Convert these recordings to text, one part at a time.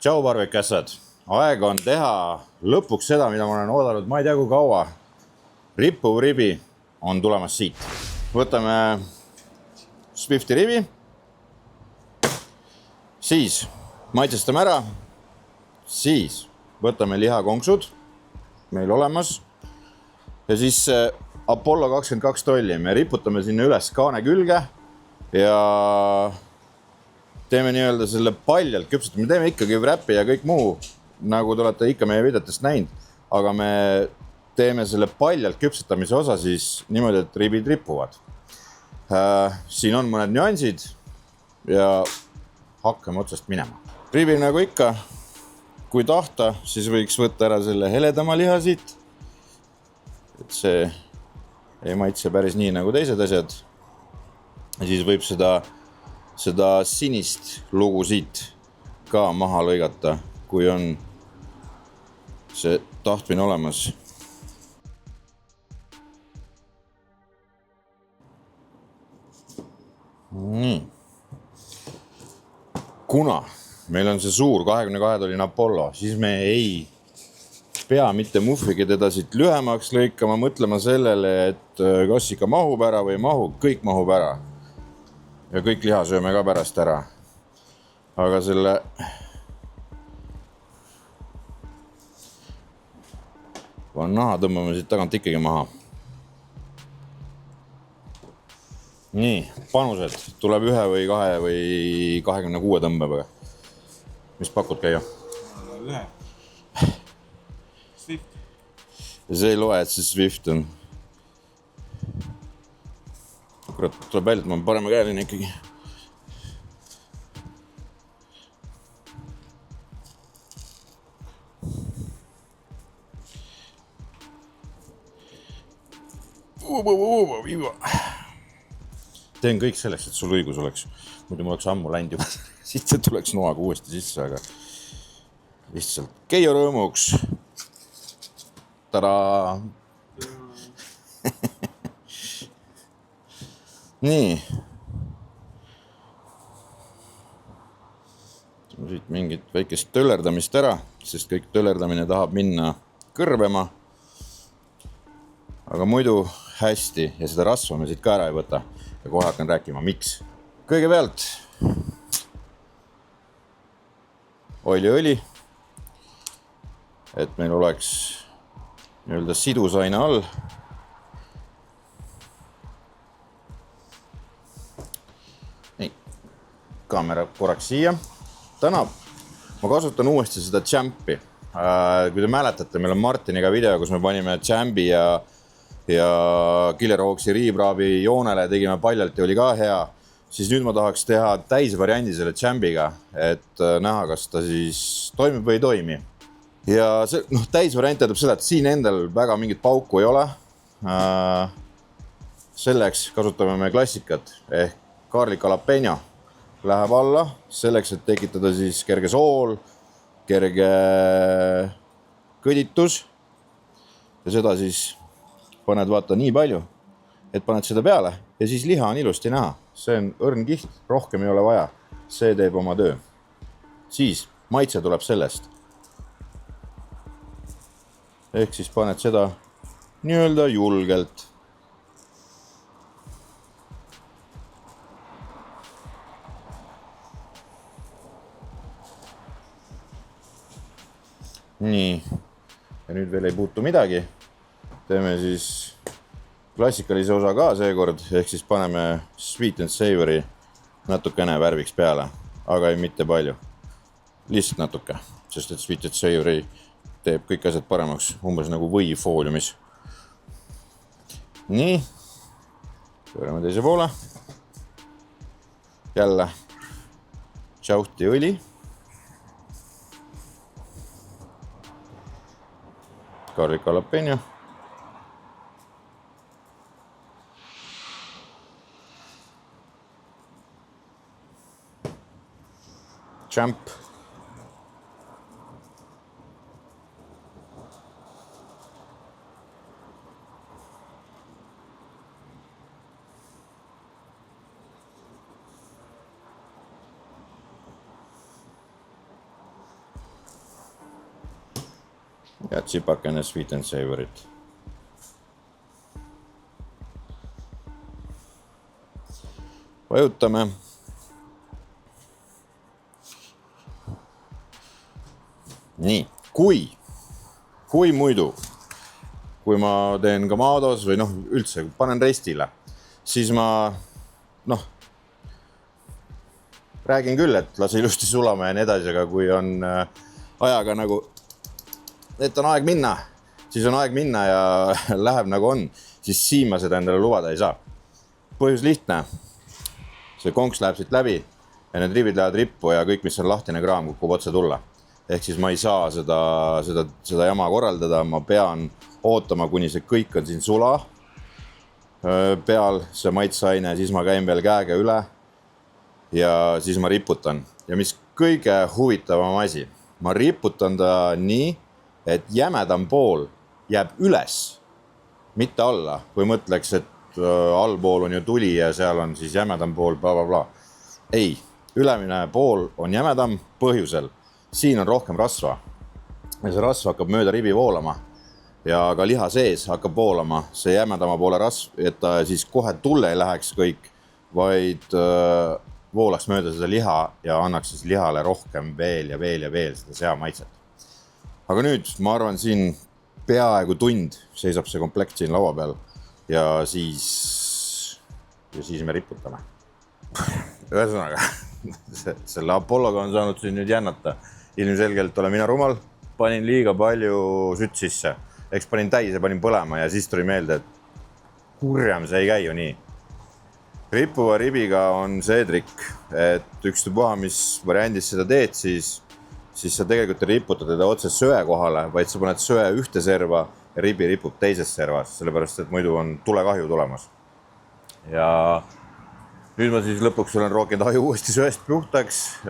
Tšau, parvekesed! Aeg on teha lõpuks seda, mida ma olen oodanud ma ei tea kui kaua. Rippuv ribi on tulemas siit. Võtame Swifti ribi. Siis maitsestame ära. Siis võtame lihakonksud. Meil olemas. Ja siis Apollo 22 tolli. Me riputame sinna üles kaane külge. Ja teeme nii-öelda selle paljalt küpseta. Me teeme ikkagi wrappi ja kõik muu, nagu te olete ikka meie videotest näinud. Aga me teeme selle paljalt küpsetamise osa siis niimoodi, et ribid rippuvad. Siin on mõned nüansid ja hakkame otsast minema. Ribi nagu ikka, kui tahta, siis võiks võtta ära selle heledama liha siit. Et see ei maitse päris nii nagu teised asjad. Ja siis võib seda sinist lugu siit ka maha lõigata, kui on see tahtmine olemas. Nii. Kuna meil on see suur 22 tolline Apollo, siis me ei pea mitte muhvigi teda siit lühemaks lõikama, mõtlema sellele, et kas ikka mahub ära või ei mahu, kõik mahub ära. Ja kõik liha sööme ka pärast ära. Aga selle naha tõmbame siit tagant ikkagi maha. Nii, panused tuleb 1 või 2 või 26 tõmbega. Mis pakud käia? 1. Swift. Ja see ei loe, et see Swift on. Kurat, tuleb välja, et ma olen parema käeline ikkagi. Teen kõik selleks, et sul õigus oleks. Muidu ma oleks ammu läinud juba. Siit see tuleks noaga uuesti sisse, aga lihtsalt Keijo rõõmuks. Tada! Nii. Siit mingit väikest tölerdamist ära, sest kõik tölerdamine tahab minna kõrvema. Aga muidu hästi ja seda rasva me siit ka ära ei võta. Ja kohe hakkan rääkima, miks. Kõigepealt oliõli, et meil oleks nii-öelda sidusaine all. Kaamera korraks siia. Täna ma kasutan uuesti seda Champi. Kui te mäletate, meil on Martiniga video, kus me panime Champi ja Killer Hawksi riibraabi joonele, tegime paljalt ja oli ka hea. Siis nüüd ma tahaks teha täisvariandi selle Champiga, et näha, kas ta siis toimib või ei toimi. Ja see, täisvariant tähendab seda, et siin endal väga mingit pauku ei ole. Selleks kasutame me klassikat ehk garlic jalapeno. Läheb alla selleks, et tekitada siis kerge sool, kerge kõditus. Ja seda siis paned vaata nii palju, et paned seda peale ja siis liha on ilusti näha. See on õrn kiht, rohkem ei ole vaja. See teeb oma töö. Siis maitse tuleb sellest. Ehk siis paned seda nii-öelda julgelt. Nii, ja nüüd veel ei puutu midagi. Teeme siis klassikalise osa ka seekord, ehk siis paneme sweet and savory natukene värviks peale, aga ei mitte palju. Lihtsalt natuke, sest et sweet and savory teeb kõik asjad paremaks, umbes nagu või fooliumis. Nii, pöörame teise poole. Jälle tšauhti õli. Garlic jalapeno. Champ. ja tsipakene Sweet and Savorit. Vajutame. Nii, kui muidu, kui ma teen Kamados või üldse panen restile, siis ma räägin küll, et lase ilusti sulama ja nii edasi, aga kui on ajaga et on aeg minna, siis on aeg minna ja läheb nagu on, siis siin ma seda endale lubada ei saa. Põhjus lihtne, see konks läheb siit läbi ja need ribid lähevad rippu ja kõik, mis on lahtine kraam, kukub otse tulla. Ehk siis ma ei saa seda jama korraldada, ma pean ootama, kuni see kõik on siin sula peal, see maitseaine, siis ma käin veel käega üle ja siis ma riputan. Ja mis kõige huvitavam asi, ma riputan ta nii, et jämedam pool jääb üles, mitte alla, kui mõtleks, et allpool on ju tuli ja seal on siis jämedam pool, bla bla bla. Ei, ülemine pool on jämedam põhjusel. Siin on rohkem rasva ja see rasv hakkab mööda ribi voolama ja ka liha sees hakkab voolama see jämedama poole rasv, et ta siis kohe tulle ei läheks kõik, vaid voolaks mööda seda liha ja annaks siis lihale rohkem veel ja veel ja veel seda sea maitset. Aga nüüd ma arvan, siin peaaegu tund seisab see komplekt siin laua peal ja siis me riputame. Ühesõnaga, selle Apolloga on saanud siin nüüd jännata. Ilmselgelt olen mina rumal, panin liiga palju sütt sisse. Eks panin täis ja panin põlema ja siis tuli meelde, et kurjam, see ei käi ju nii. Rippuva ribiga on see trikk, et ükstapuha, mis variandis seda teed, siis sa tegelikult ei riputa teda otse söe kohale, vaid sa paned söe ühte serva ja ribi ripub teises servas, sellepärast, et muidu on tulekahju tulemas. Ja nüüd ma siis lõpuks olen rookinud ahi uuesti söest puhtaks.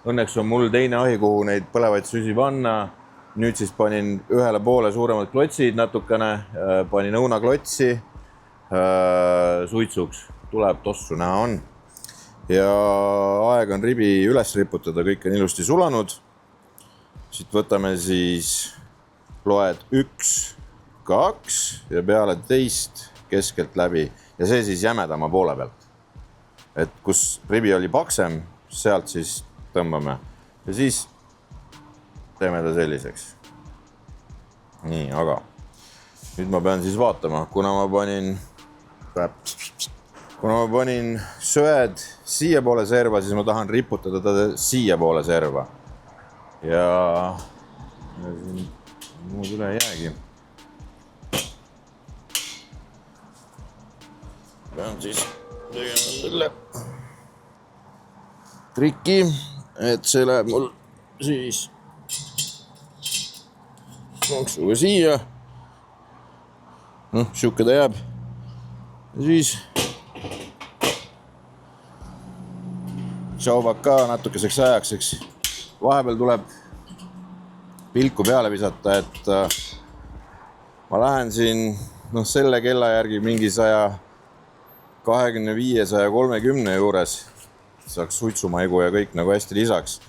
Õnneks on mul teine ahi, kuhu neid põlevaid süsi panna. Nüüd siis panin ühele poole suuremad klotsid natukene, panin õunaklotsi suitsuks, tuleb tossu näha on. Ja aeg on ribi üles riputada, kõik on ilusti sulanud. Siit võtame siis loed 1, 2 ja peale teist keskelt läbi ja see siis jämedama poole pealt. Et kus ribi oli paksem, sealt siis tõmbame ja siis teeme ta selliseks. Nii, aga nüüd ma pean siis vaatama, kuna ma panin söed siia poole serva, siis ma tahan riputada ta siia poole serva. Ja siin muud üle ei jäägi. Pean siis tegema selle triki, et see läheb mul siis konksuga siia. Siuke ta jääb. Ja siis šaubak ka natukeseks ajakseks. Vahepeal tuleb pilku peale visata, et ma lähen siin selle kella järgi mingi 125-130 juures. Saaks suitsumaigu ja kõik nagu hästi lisaks.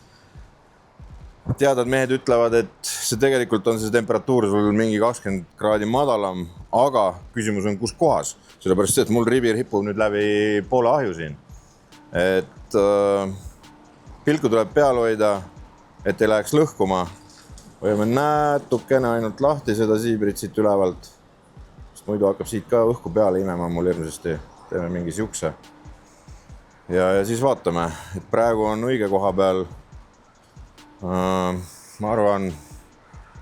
Teadad mehed ütlevad, et see tegelikult on see temperatuur sul mingi 20 kraadi madalam, aga küsimus on kus kohas. Sellepärast, et mul ribi ripub nüüd läbi poole ahju siin. Et pilku tuleb peal hoida, et ei läheks lõhkuma. Võime natukene ainult lahti seda siibrit siit ülevalt. Sest muidu hakkab siit ka õhku peale imema mul hirmsasti. Teeme mingi siukse. Ja siis vaatame, et praegu on õige koha peal, ma arvan,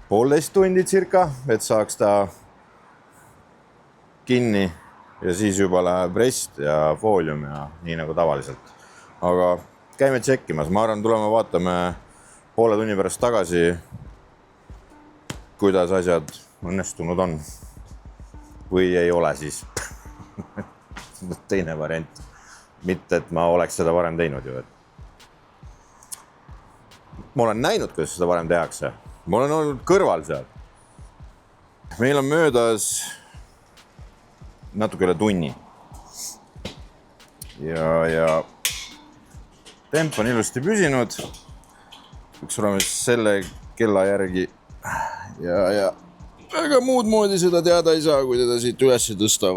1,5 tundi circa, et saaks ta kinni ja siis juba läheb rest ja foolium ja nii nagu tavaliselt. Aga käime tšekkimas, ma arvan, tuleme vaatame 1,5 tunni pärast tagasi, kuidas asjad õnnestunud on või ei ole siis. Teine variant. Mitte, et ma oleks seda varem teinud ju. Ma olen näinud, kuidas seda varem tehakse. Ma olen olnud kõrval seal. Meil on möödas natuke üle tunni. Ja temp on ilusti püsinud. Üks oleme selle kella järgi ja ega muud moodi seda teada ei saa, kui teda siit üles tõsta.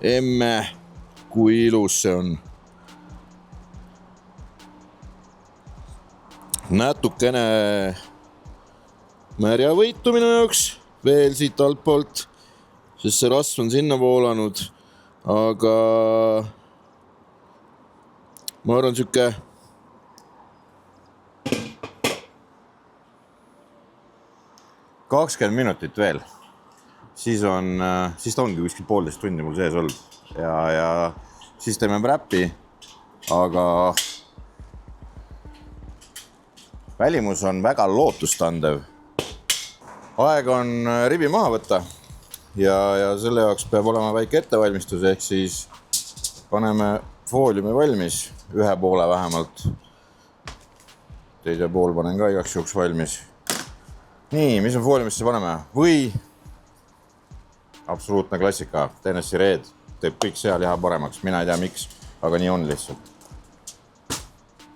Emme, kui ilus see on. Natukene märjavõitu minu jaoks veel siit altpoolt, sest see rasv on sinna voolanud, aga ma arvan siuke 20 minutit veel, siis ta ongi kuskil 1,5 tundi mul sees olnud ja siis teeme wrap'i, aga välimus on väga lootustandev. Aeg on ribi maha võtta ja selle jaoks peab olema väike ettevalmistus, ehk siis paneme fooliumi valmis, ühe poole vähemalt. Teise pool panen ka igaks juhuks valmis. Nii, mis me fooliumisse paneme? Või absoluutne klassika, Tennessee Red teeb kõik sealiha paremaks, mina ei tea miks, aga nii on lihtsalt.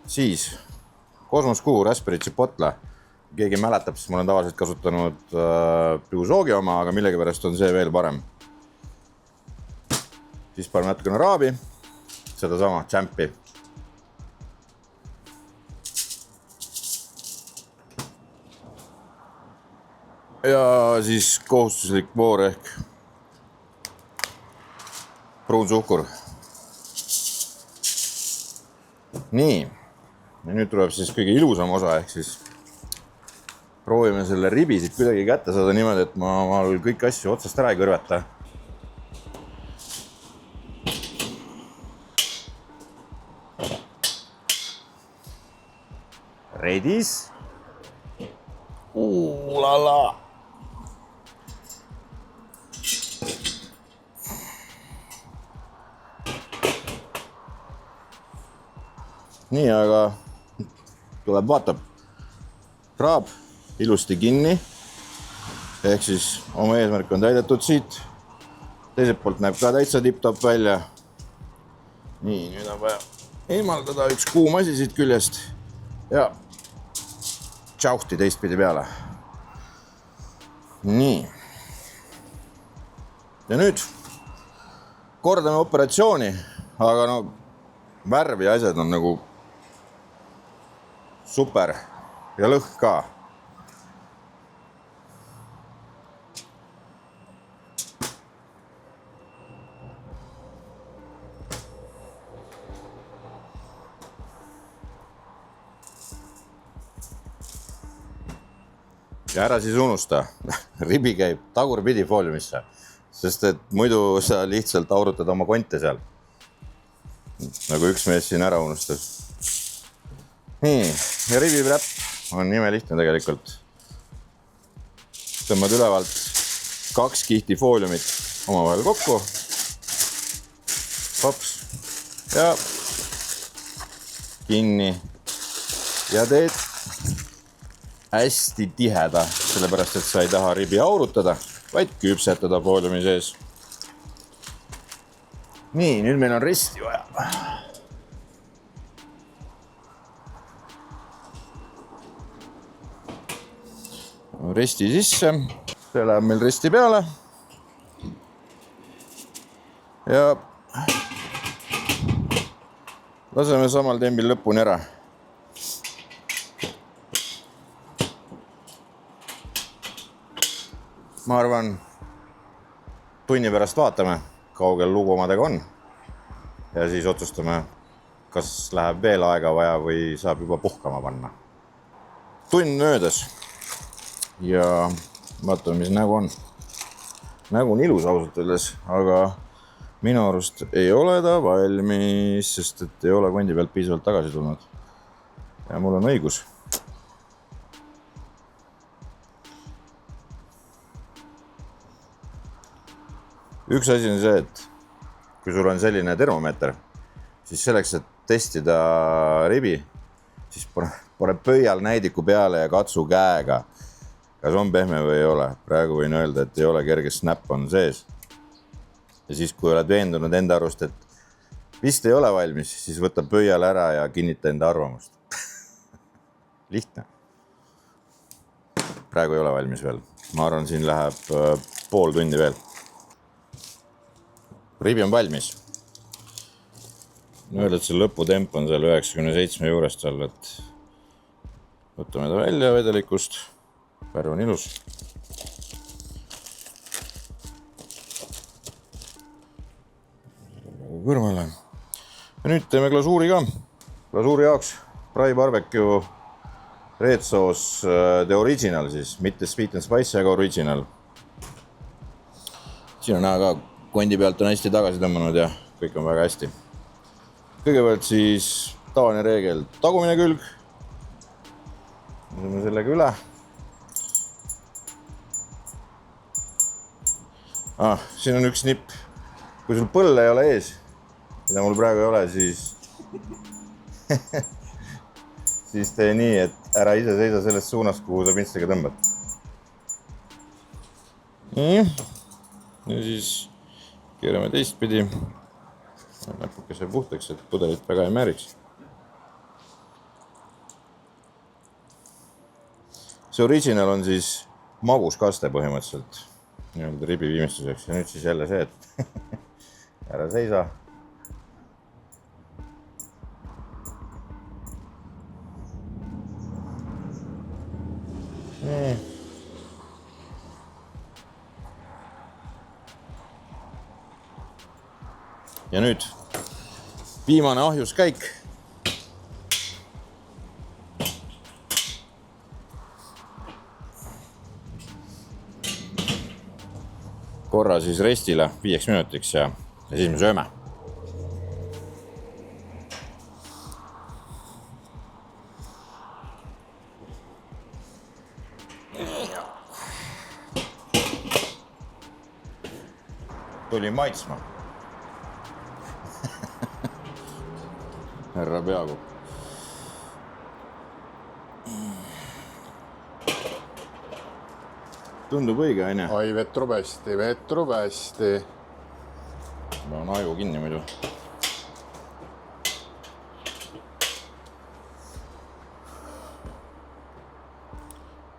Siis Cosmos Q Raspberry Chipotle. Keegi mäletab, siis ma olen tavaliselt kasutanud piusoogi oma, aga millegipärast on see veel parem. Siis paneme natukene raabi, seda sama Champi. Ja siis kohustuslik voor ehk pruunsuhkur. Nii, ja nüüd tuleb siis kõige ilusam osa, ehk siis proovime selle ribi siit kuidagi kätte saada niimoodi, et ma kõiki asju otsast ära ei kõrveta. Redis. Lala. Nii, aga tuleb vaatab. Raab ilusti kinni. Ehk siis oma eesmärk on täidetud siit. Teiselt poolt näeb ka täitsa tipp-top välja. Nii, nüüd on vaja eemaldada üks kuum asi siit küljest. Ja tšauhti teistpidi peale. Nii. Ja nüüd kordame operatsiooni, aga no värv ja asjad on nagu super ja lõhk ka. Ja ära siis unusta, ribi käib tagurpidi fooliumisse, sest et muidu sa lihtsalt aurutad oma konte seal. Nagu üks mees siin ära unustas. Nii, ja ribi wrap on imelihtne tegelikult. Tõmbad ülevalt 2 kihti fooliumit omavahel kokku. Hops. Ja kinni. Ja teed hästi tiheda, sellepärast et sa ei taha ribi aurutada, vaid küpsetada fooliumi sees. Nii, nüüd meil on risti vaja. Risti sisse, see läheb meil risti peale. Ja laseme samal tembil lõpuni ära. Ma arvan, tunni pärast vaatame, kaugel lugu omadega on. Ja siis otsustame, kas läheb veel aega vaja või saab juba puhkama panna. Tund möödas ja vaatame, mis nägu on. Nägu on ilus ausalt öeldes, aga minu arust ei ole ta valmis, sest et ei ole kondi pealt piisavalt tagasi tulnud. Ja mul on õigus. Üks asi on see, et kui sul on selline termomeeter, siis selleks, et testida ribi, siis pane pöial näidiku peale ja katsu käega, kas on pehme või ei ole. Praegu võin öelda, et ei ole, kerge snap on sees. Ja siis, kui oled veendunud enda arust, et vist ei ole valmis, siis võta pöial ära ja kinnita enda arvamust. Lihtne. praegu ei ole valmis veel. Ma arvan, siin läheb pool tundi veel. Ribi on valmis. Öelda, et see lõputemp on seal 97 juurest seal, et võtame ta välja vedelikust. Värv on ilus. Kõrvale. Ja nüüd teeme glasuuri ka. Glasuuri jaoks Fry Barbecue Red Sauce The Original siis, mitte Sweet and Spicy, aga Original. Siin on näha ka, kondi pealt on hästi tagasi tõmmanud ja kõik on väga hästi. Kõigepealt siis tavaline reegel, tagumine külg. Mõtleme sellega üle. Siin on üks nipp. Kui sul põlle ei ole ees, mida mul praegu ei ole, siis tee nii, et ära ise seisa selles suunas, kuhu sa pintstiga tõmbad. Nii. Ja siis keerame teistpidi. Näpukese puhtaks, et pudelit väga ei määriks. See Original on siis maguskaste põhimõtteliselt. Nii-öelda ribi viimestuseks. Ja nüüd siis jälle see, et ära seisa. Nii. Ja nüüd viimane ahjuskäik. Korra siis restile 5 minutiks ja siis me sööme. Tuli maitsma. Härra peaaegu. Tundub õige, aine? Ai, vetrub hästi. Ma on aju kinni muidu.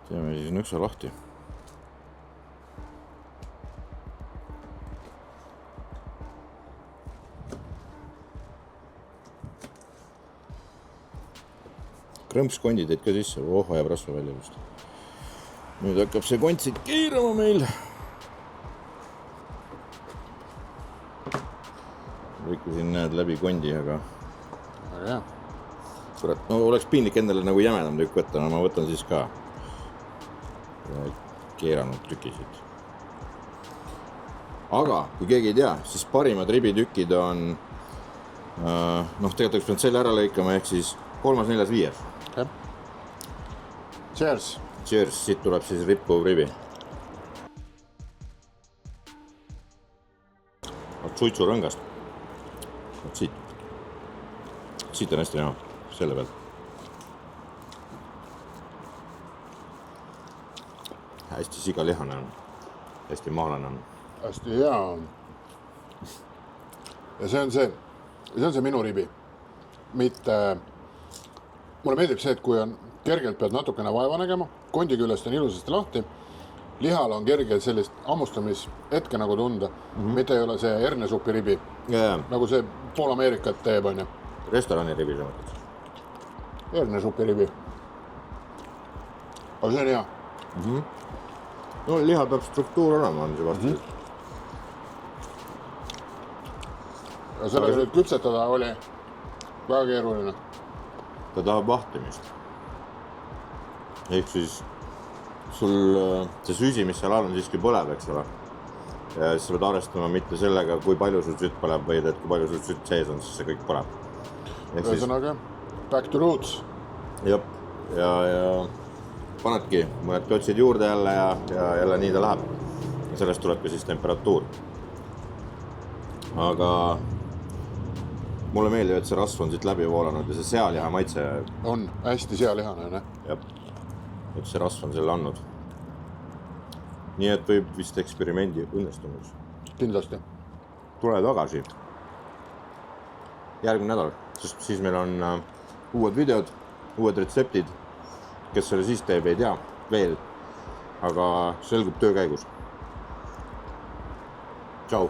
Teeme siis nõksa lahti. Krõmpskondi teed ka sisse, ajab rasva välja just. Nüüd hakkab see kont siit keerama meil. Võikku siin näed läbi kondi, aga kurat, no oleks piinlik endale nagu jämedam tükk võtta, no ma võtan siis ka keeranud tüki siit. Aga kui keegi ei tea, siis parimad ribitükid on tegelikult oleks selle ära lõikama, ehk siis 3., 4., 5. Cheers! Cheers, siit tuleb siis rippuv ribi. Suitsurõngast. Siit on hästi näha, selle pealt. Hästi sigalihane on, hästi maalane on. Hästi hea on. Ja see on see minu ribi. Mitte... Mulle meeldib see, et kui on kergelt pead natukene vaeva nägema, kondi küljest on ilusasti lahti, lihal on kerge sellist ammustamishetke nagu tunda, mitte ei ole see hernesupi ribi, nagu see pool Ameerikat teeb, on ju. Restorani ribi sa mõtled? Hernesupi ribi. Aga see on hea. No liha peab struktuur olema, on see vastus. Ja sellega nüüd küpsetada oli väga keeruline. Ta tahab vahtimist. Ehk siis sul see süsi, mis seal all on, siiski põleb, eks ole. Ja siis sa pead arvestama mitte sellega, kui palju sul sütt põleb, vaid et kui palju sul sütt sees on, siis see kõik põleb. Ühesõnaga, back to roots. Ja panedki mõned klotsid juurde jälle ja jälle nii ta läheb. Ja sellest tuleb ka siis temperatuur. Aga mulle meeldib, et see rasv on siit läbi voolanud ja see sealiha maitse on hästi sealihane, ne? Jah, et see rasv on selle andnud. Nii et võib vist eksperimendi õnnestunud. Kindlasti. Tule tagasi. Järgmine nädal, sest siis meil on uued videod, uued retseptid. Kes selle siis teeb, ei tea veel. aga selgub töö käigus. Tšau.